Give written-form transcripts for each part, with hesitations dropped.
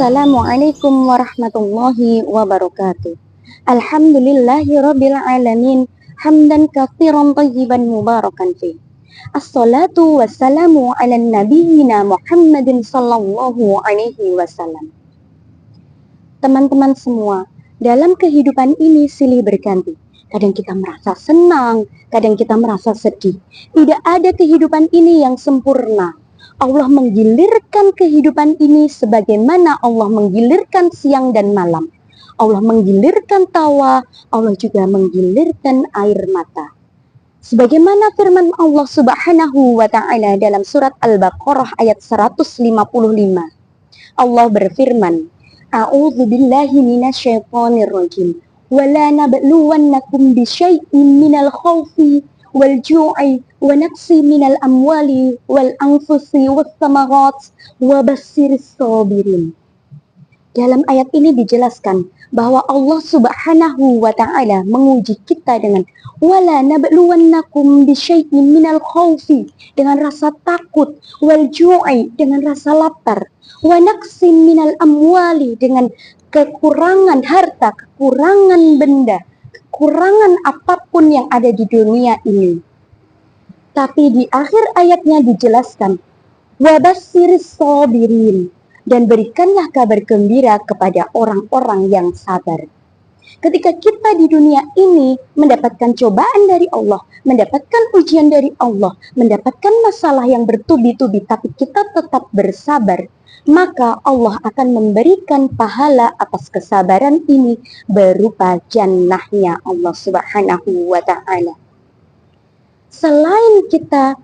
Assalamualaikum warahmatullahi wabarakatuh. Alhamdulillahi rabbil alamin. Hamdan katsiran thayyiban mubarakan fi. Assalatu wassalamu ala nabiyyina Muhammadin sallallahu alaihi wasallam. Teman-teman semua, dalam kehidupan ini silih berganti. Kadang kita merasa senang, kadang kita merasa sedih. Tidak ada kehidupan ini yang sempurna. Allah menggilirkan kehidupan ini sebagaimana Allah menggilirkan siang dan malam. Allah menggilirkan tawa, Allah juga menggilirkan air mata. Sebagaimana firman Allah Subhanahu wa ta'ala dalam surat Al-Baqarah ayat 155. Allah berfirman, A'udzu billahi minasyaitonir rajim. Wala nabluwannakum bisyai'in minal khawfi wal ju'i wa naqsi minal amwali wal anfusi was samarat wa bassiris sabirin. Dalam ayat ini dijelaskan bahwa Allah Subhanahu wa ta'ala menguji kita dengan wala nabluwannakum bisyai'in minal khawfi, dengan rasa takut, wal ju'i, dengan rasa lapar, wa naqsi minal amwali, dengan kekurangan harta, kekurangan benda, kekurangan apapun yang ada di dunia ini. Tapi di akhir ayatnya dijelaskan wabassiris sabirin, dan berikanlah kabar gembira kepada orang-orang yang sabar. Ketika kita di dunia ini mendapatkan cobaan dari Allah, mendapatkan ujian dari Allah, mendapatkan masalah yang bertubi-tubi, tapi kita tetap bersabar, maka Allah akan memberikan pahala atas kesabaran ini berupa jannahnya Allah Subhanahu wa ta'ala. Selain kita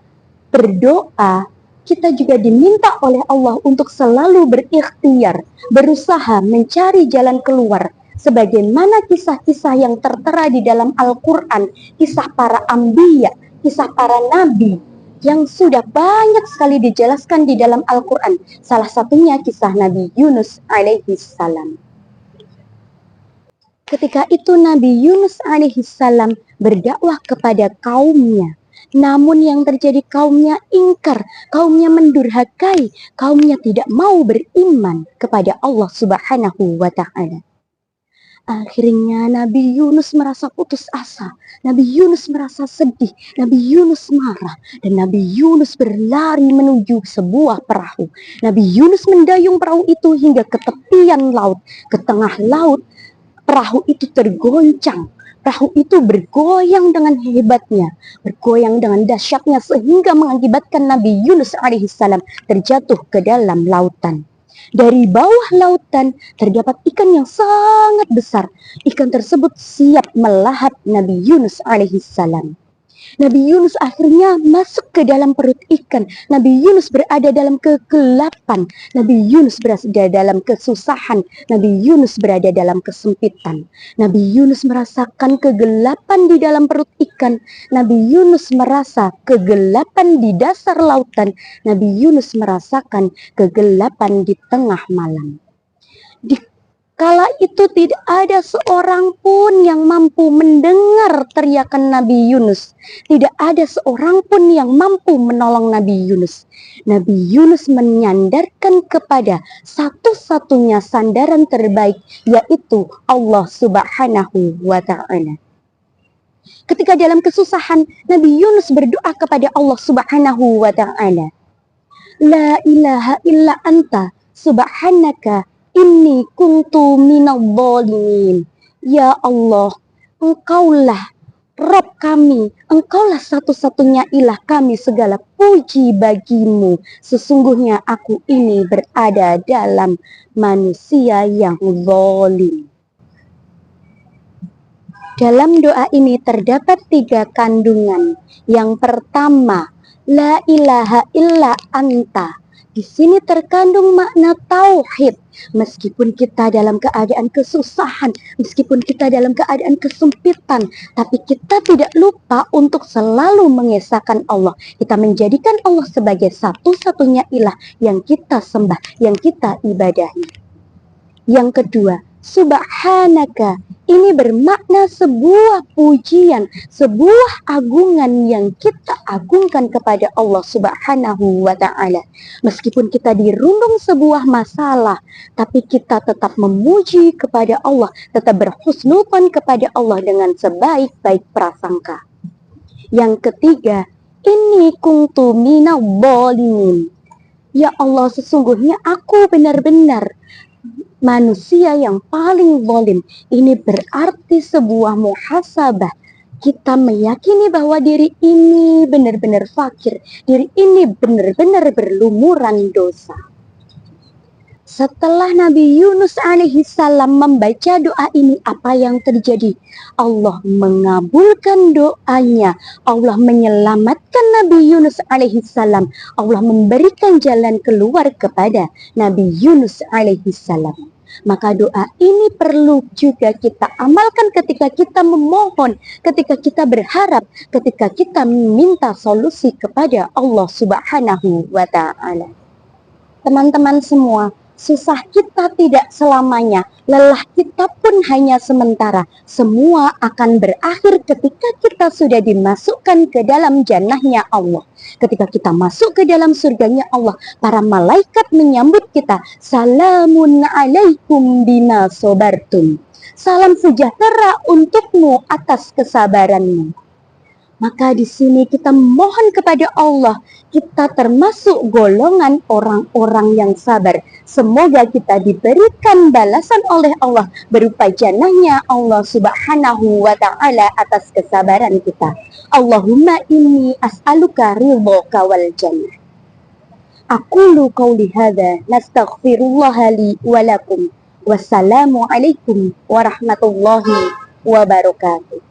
berdoa, kita juga diminta oleh Allah untuk selalu berikhtiar, berusaha mencari jalan keluar. Sebagaimana kisah-kisah yang tertera di dalam Al-Quran, kisah para anbiya, kisah para nabi, yang sudah banyak sekali dijelaskan di dalam Al-Quran. Salah satunya kisah Nabi Yunus alaihi salam. Ketika itu Nabi Yunus alaihi salam berdakwah kepada kaumnya. Namun yang terjadi kaumnya ingkar, kaumnya mendurhakai, kaumnya tidak mau beriman kepada Allah Subhanahu wa ta'ala. Akhirnya Nabi Yunus merasa putus asa, Nabi Yunus merasa sedih, Nabi Yunus marah, dan Nabi Yunus berlari menuju sebuah perahu. Nabi Yunus mendayung perahu itu hingga ke tepian laut, ke tengah laut. Perahu itu tergoncang, perahu itu bergoyang dengan hebatnya, bergoyang dengan dahsyatnya sehingga mengakibatkan Nabi Yunus alaihissalam terjatuh ke dalam lautan. Dari bawah lautan terdapat ikan yang sangat besar. Ikan tersebut siap melahap Nabi Yunus alaihissalam. Nabi Yunus akhirnya masuk ke dalam perut ikan. Nabi Yunus berada dalam kegelapan. Nabi Yunus berada dalam kesusahan. Nabi Yunus berada dalam kesempitan. Nabi Yunus merasakan kegelapan di dalam perut ikan. Nabi Yunus merasa kegelapan di dasar lautan. Nabi Yunus merasakan kegelapan di tengah malam. Kala itu tidak ada seorang pun yang mampu mendengar teriakan Nabi Yunus. Tidak ada seorang pun yang mampu menolong Nabi Yunus. Nabi Yunus menyandarkan kepada satu-satunya sandaran terbaik, yaitu Allah Subhanahu wa ta'ala. Ketika dalam kesusahan, Nabi Yunus berdoa kepada Allah Subhanahu wa ta'ala. La ilaha illa anta subhanaka inni kuntu minal zalimin. Ya Allah, Engkaulah Rabb kami, Engkaulah satu-satunya ilah kami, segala puji bagimu. Sesungguhnya aku ini berada dalam manusia yang zalim. Dalam doa ini terdapat 3 kandungan. Yang pertama, la ilaha illa anta. Di sini terkandung makna tauhid. Meskipun kita dalam keadaan kesusahan, meskipun kita dalam keadaan kesempitan, tapi kita tidak lupa untuk selalu mengesahkan Allah. Kita menjadikan Allah sebagai satu-satunya ilah yang kita sembah, yang kita ibadahi. Yang kedua, subhanaka Ini bermakna sebuah pujian, sebuah agungan yang kita agungkan kepada Allah Subhanahu wa Ta'ala. Meskipun kita dirundung sebuah masalah, tapi kita tetap memuji kepada Allah, tetap berhusnudzon kepada Allah dengan sebaik-baik prasangka. Yang ketiga, inni kuntu minadh dhalimin. Ya Allah, sesungguhnya aku benar-benar manusia yang paling zalim. Ini berarti sebuah muhasabah. Kita meyakini bahwa diri ini benar-benar fakir, diri ini benar-benar berlumuran dosa. Setelah Nabi Yunus alaihi salam membaca doa ini, apa yang terjadi? Allah mengabulkan doanya. Allah menyelamatkan Nabi Yunus alaihi salam. Allah memberikan jalan keluar kepada Nabi Yunus alaihi salam. Maka doa ini perlu juga kita amalkan ketika kita memohon, ketika kita berharap, ketika kita meminta solusi kepada Allah Subhanahu wa Ta'ala. Teman-teman semua, susah kita tidak selamanya, lelah kita pun hanya sementara. Semua akan berakhir ketika kita sudah dimasukkan ke dalam jannahnya Allah. Ketika kita masuk ke dalam surganya Allah, para malaikat menyambut kita. Salamun alaikum bima sobartum. Salam sejahtera untukmu atas kesabaranmu. Maka di sini kita mohon kepada Allah, kita termasuk golongan orang-orang yang sabar. Semoga kita diberikan balasan oleh Allah berupa jannahnya Allah Subhanahu wa Ta'ala atas kesabaran kita. Allahumma inni as'aluka ridhaka wal jannah. Aqulu qawli hadza nastaghfirullaha li wa lakum. Wassalamu alaikum warahmatullahi wabarakatuh.